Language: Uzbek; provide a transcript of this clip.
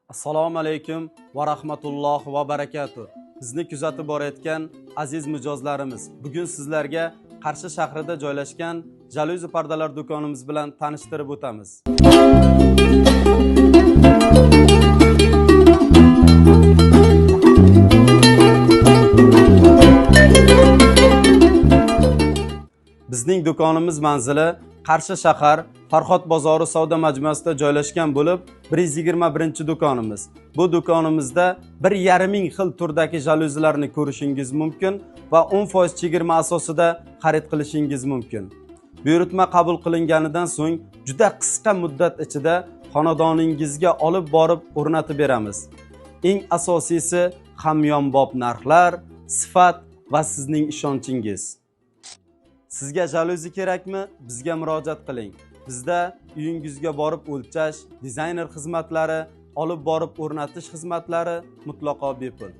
Assalomu alaykum va rahmatullohi va barakatuh. Bizni kuzatib borayotgan aziz mijozlarimiz, bugun sizlarga Qarshi shahrida joylashgan jaluzi pardalar do'konimiz bilan tanishtirib o'tamiz. Bizning do'konimiz manzili Qarshi shahar Farhod bozori savdo majmuasida joylashgan bo'lib, 121-do'konimiz. Bu do'konimizda 1,5 ming xil turdagi jaluzilarni ko'rishingiz mumkin va 10% chegirma asosida xarid qilishingiz mumkin. Buyurtma qabul qilinganidan so'ng juda qisqa muddat ichida xonadoningizga olib borib o'rnatib beramiz. Eng asosiysi hamyonbop narxlar, sifat va sizning ishonchingiz. Sizga jaluzi kerakmi? Bizga murojaat qiling. Bizda uyingizga borib o'lchash, dizayner xizmatlari, olib borib o'rnatish xizmatlari mutlaqo bepul.